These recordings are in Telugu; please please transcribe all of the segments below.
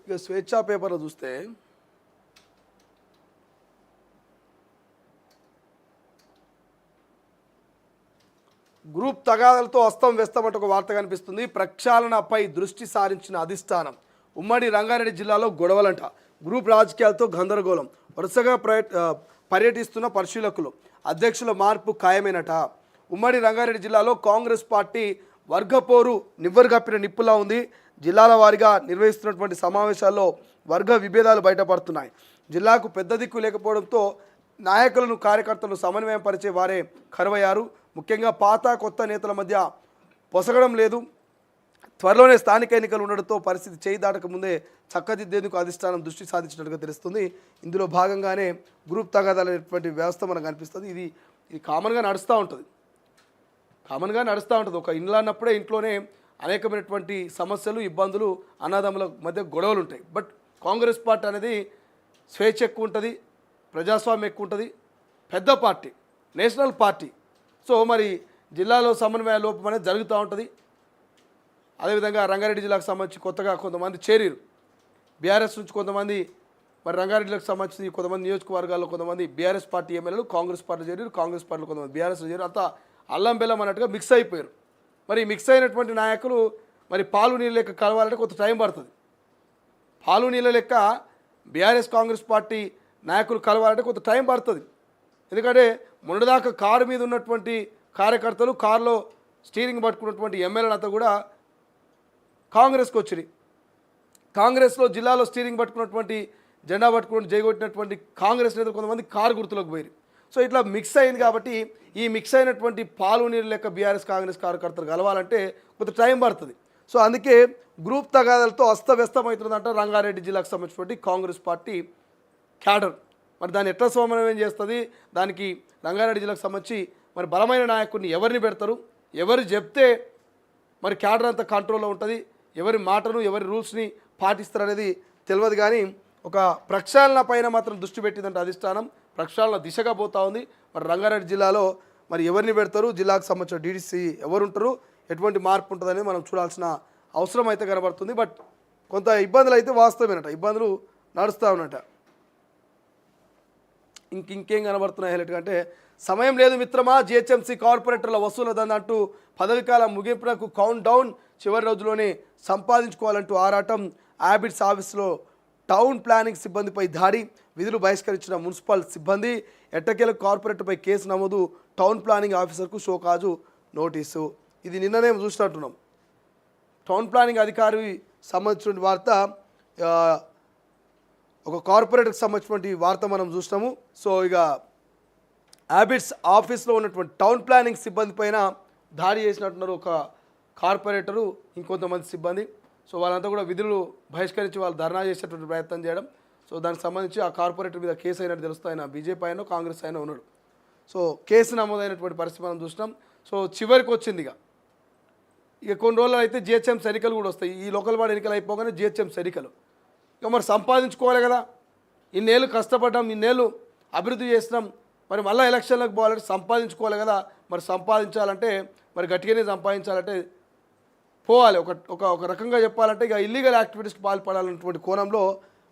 ఇక స్వేచ్ఛా పేపర్లో చూస్తే గ్రూప్ తగాదాలతో అస్తం వేస్తామంటే ఒక వార్త కనిపిస్తుంది. ప్రక్షాళనపై దృష్టి సారించిన అధిష్టానం. ఉమ్మడి రంగారెడ్డి జిల్లాలో గొడవలంట. గ్రూప్ రాజకీయాలతో గందరగోళం. వరుసగా పర్యటిస్తున్న పరిశీలకులు. అధ్యక్షుల మార్పు ఖాయమేనట. ఉమ్మడి రంగారెడ్డి జిల్లాలో కాంగ్రెస్ పార్టీ వర్గపోరు నివ్వరుగప్పిన నిప్పులా ఉంది. జిల్లాల వారీగా నిర్వహిస్తున్నటువంటి సమావేశాల్లో వర్గ విభేదాలు బయటపడుతున్నాయి. జిల్లాకు పెద్ద దిక్కు లేకపోవడంతో నాయకులను కార్యకర్తలను సమన్వయం పరిచే వారే కరువయ్యారు. ముఖ్యంగా పాత కొత్త నేతల మధ్య పొసగడం లేదు. త్వరలోనే స్థానిక ఎన్నికలు ఉండడంతో పరిస్థితి చేయి దాటక ముందే చక్కదిద్దేందుకు అధిష్టానం దృష్టి సాధించినట్టుగా తెలుస్తుంది. ఇందులో భాగంగానే గ్రూప్ తగాదాలనేటువంటి వ్యవస్థ మనకు కనిపిస్తుంది. ఇది కామన్గా నడుస్తూ ఉంటుంది. ఒక ఇంట్లో అన్నప్పుడే ఇంట్లోనే అనేకమైనటువంటి సమస్యలు, ఇబ్బందులు, అన్నదమ్ముల మధ్య గొడవలు ఉంటాయి. బట్ కాంగ్రెస్ పార్టీ అనేది స్వేచ్ఛ ఎక్కువ ఉంటుంది, ప్రజాస్వామ్యం ఎక్కువ ఉంటుంది, పెద్ద పార్టీ, నేషనల్ పార్టీ. సో మరి జిల్లాలో సమన్వయ లోపం అనేది జరుగుతూ ఉంటుంది. అదేవిధంగా రంగారెడ్డి జిల్లాకు సంబంధించి కొత్తగా కొంతమంది చేరిరు. బీఆర్ఎస్ నుంచి కొంతమంది, మరి రంగారెడ్డికి సంబంధించి కొంతమంది నియోజకవర్గాల్లో కొంతమంది బీఆర్ఎస్ పార్టీ ఎమ్మెల్యేలు కాంగ్రెస్ పార్టీలో చేరారు, కాంగ్రెస్ పార్టీలో కొంతమంది బీఆర్ఎస్లో చేరారు. అంతా అల్లం బెల్లం అన్నట్టుగా మిక్స్ అయిపోయారు. మరి మిక్స్ అయినటువంటి నాయకులు మరి పాలు నీళ్ళ లెక్క కలవాలంటే కొంత టైం పడుతుంది. పాలు నీళ్ళ లెక్క బీఆర్ఎస్ కాంగ్రెస్ పార్టీ నాయకులు కలవాలంటే కొంత టైం పడుతుంది. ఎందుకంటే మొన్నటిదాకా కారు మీద ఉన్నటువంటి కార్యకర్తలు, కారులో స్టీరింగ్ పట్టుకున్నటువంటి ఎమ్మెల్యేలంతా కూడా కాంగ్రెస్కి వచ్చినాయి. కాంగ్రెస్లో జిల్లాలో స్టీరింగ్ పట్టుకున్నటువంటి, జెండా పట్టుకుని జైగొట్టినటువంటి కాంగ్రెస్ నేతలు కొంతమంది కారు గుర్తులోకి పోయారు. సో ఇట్లా మిక్స్ అయింది. కాబట్టి ఈ మిక్స్ అయినటువంటి పాలు నీరు లెక్క బీఆర్ఎస్ కాంగ్రెస్ కార్యకర్తలు కలవాలంటే కొంత టైం పడుతుంది. సో అందుకే గ్రూప్ తగాదాలతో అస్తవ్యస్తమవుతుందంట రంగారెడ్డి జిల్లాకు సంబంధించినటువంటి కాంగ్రెస్ పార్టీ క్యాడర్. మరి దాన్ని ఎట్లా సమన్వయం చేస్తుంది, దానికి రంగారెడ్డి జిల్లాకు సంబంధించి మరి బలమైన నాయకుడిని ఎవరిని పెడతారు, ఎవరు చెప్తే మరి క్యాడర్ అంతా కంట్రోల్లో ఉంటుంది, ఎవరి మాటను ఎవరి రూల్స్ని పాటిస్తారు అనేది తెలియదు. కానీ ఒక ప్రక్షాళన పైన మాత్రం దృష్టి పెట్టిందంటే అధిష్టానం ప్రక్షాళన దిశగా పోతూ ఉంది. మరి రంగారెడ్డి జిల్లాలో మరి ఎవరిని పెడతారు, జిల్లాకు సంబంధించిన డీడీసీ ఎవరుంటారు, ఎటువంటి మార్పు ఉంటుందని మనం చూడాల్సిన అవసరం అయితే కనబడుతుంది. బట్ కొంత ఇబ్బందులు అయితే వాస్తవమేనట, ఇబ్బందులు నడుస్తూ ఉన్నట. ఇంకేం కనబడుతున్నాయి హైలైట్గా అంటే, సమయం లేదు మిత్రమా, జిహెచ్ఎంసీ కార్పొరేటర్ల వసూలు దందంటూ పదవికాలం ముగింపునకు కౌంట్ డౌన్, చివరి రోజులోనే సంపాదించుకోవాలంటూ ఆరాటం. హ్యాబిట్స్ ఆఫీస్లో టౌన్ ప్లానింగ్ సిబ్బందిపై దాడి, విధులు బహిష్కరించిన మున్సిపల్ సిబ్బంది, ఎట్టకేలకు కార్పొరేటర్పై కేసు నమోదు, టౌన్ ప్లానింగ్ ఆఫీసర్కు షోకాజు నోటీసు. ఇది నిన్ననే చూసినట్టున్నాం. టౌన్ ప్లానింగ్ అధికారి సంబంధించిన వార్త, ఒక కార్పొరేటర్కి సంబంధించినటువంటి వార్త మనం చూసినాము. సో ఇక హ్యాబిట్స్ ఆఫీస్లో ఉన్నటువంటి టౌన్ ప్లానింగ్ సిబ్బంది పైన దాడి చేసినట్టున్నారు ఒక కార్పొరేటరు, ఇంకొంతమంది సిబ్బంది. సో వాళ్ళంతా కూడా విధులు బహిష్కరించి వాళ్ళు ధర్నా చేసేటువంటి ప్రయత్నం చేయడం. సో దానికి సంబంధించి ఆ కార్పొరేటర్ మీద కేసు అయినట్టు తెలుస్తూ ఆయన బీజేపీ అయినా కాంగ్రెస్ అయినా ఉన్నాడు. సో కేసు నమోదైనటువంటి పరిస్థితి మనం చూసినాం. సో చివరికి వచ్చింది ఇక కొన్ని రోజులు అయితే జిహెచ్ఎంసీ ఎన్నికలు కూడా వస్తాయి. ఈ లోకల్ బాడీ ఎన్నికలు అయిపోగానే జిహెచ్ఎంసీ ఎన్నికలు. ఇక మరి సంపాదించుకోవాలి కదా, ఇన్నేళ్ళు కష్టపడ్డాం, ఇన్నేళ్ళు అభివృద్ధి చేసినాం, మరి మళ్ళీ ఎలక్షన్లకు పోవాలంటే సంపాదించుకోవాలి కదా. మరి సంపాదించాలంటే మరి గట్టిగానే సంపాదించాలంటే పోవాలి. ఒక రకంగా చెప్పాలంటే ఇక ఇల్లీగల్ యాక్టివిటీస్కి పాల్పడాలన్నటువంటి కోణంలో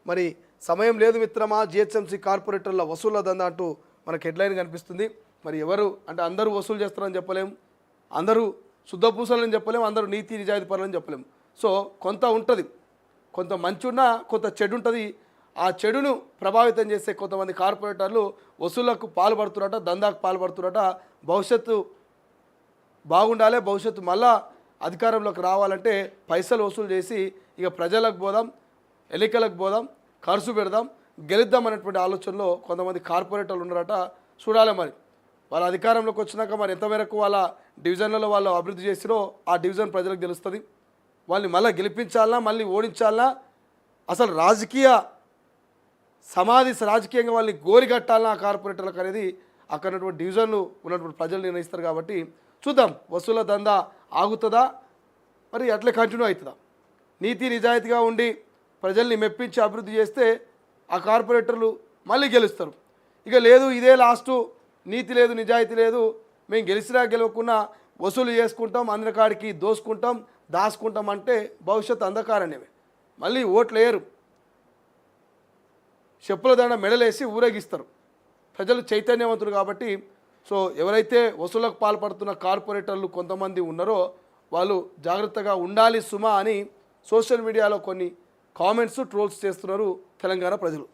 మరి సమయం లేదు మిత్రమా, జిహెచ్ఎంసీ కార్పొరేటర్ల వసూళ్ల దందా అంటూ మనకు హెడ్లైన్ కనిపిస్తుంది. మరి ఎవరు అంటే అందరూ వసూలు చేస్తారని చెప్పలేము, అందరూ శుద్ధపూసలని చెప్పలేము, అందరూ నీతి నిజాయితీ పరులని చెప్పలేము. సో కొంత ఉంటుంది, కొంత మంచి ఉన్నా కొంత చెడు ఉంటుంది. ఆ చెడును ప్రభావితం చేసే కొంతమంది కార్పొరేటర్లు వసూళ్లకు పాల్పడుతున్నట, దందాకు పాల్పడుతున్నట. భవిష్యత్తు బాగుండాలి, భవిష్యత్తు మళ్ళా అధికారంలోకి రావాలంటే పైసలు వసూలు చేసి ఇక ప్రజలకు పోదాం, ఎన్నికలకు పోదాం, ఖర్చు పెడదాం, గెలుద్దాం అనేటువంటి ఆలోచనలో కొంతమంది కార్పొరేటర్లు ఉన్నారట. చూడాలి మరి వాళ్ళ అధికారంలోకి వచ్చినాక మరి ఎంత మేరకు వాళ్ళ డివిజన్లలో వాళ్ళు అభివృద్ధి చేసిరో ఆ డివిజన్ ప్రజలకు తెలుస్తుంది. వాళ్ళని మళ్ళీ గెలిపించాలన్నా, మళ్ళీ ఓడించాలన్నా, అసలు రాజకీయంగా వాళ్ళని గోరిగట్టాలన్నా ఆ కార్పొరేటర్లకు అనేది అక్కడ ఉన్నటువంటి డివిజన్లు ఉన్నటువంటి ప్రజలు నిర్ణయిస్తారు. కాబట్టి చూద్దాం వసూల దందా ఆగుతుందా, మరి అట్లే కంటిన్యూ అవుతుందా. నీతి నిజాయితీగా ఉండి ప్రజల్ని మెప్పించి అభివృద్ధి చేస్తే ఆ కార్పొరేటర్లు మళ్ళీ గెలుస్తారు. ఇక లేదు ఇదే లాస్టు, నీతి లేదు నిజాయితీ లేదు, మేము గెలిచినా గెలవకున్నా వసూలు చేసుకుంటాం, అందరి కాడికి దోసుకుంటాం, దాచుకుంటాం అంటే భవిష్యత్తు అంధకారమే. మళ్ళీ ఓట్లు వేయరు. చెప్పుల దండ మెడలేసి ఊరేగిస్తారు. ప్రజలు చైతన్యవంతులు కాబట్టి సో ఎవరైతే వసూళ్లకు పాల్పడుతున్న కార్పొరేటర్లు కొంతమంది ఉన్నారో వాళ్ళు జాగ్రత్తగా ఉండాలి సుమా అని సోషల్ మీడియాలో కొన్ని కామెంట్స్ ట్రోల్స్ చేస్తున్నారు తెలంగాణ ప్రజలు.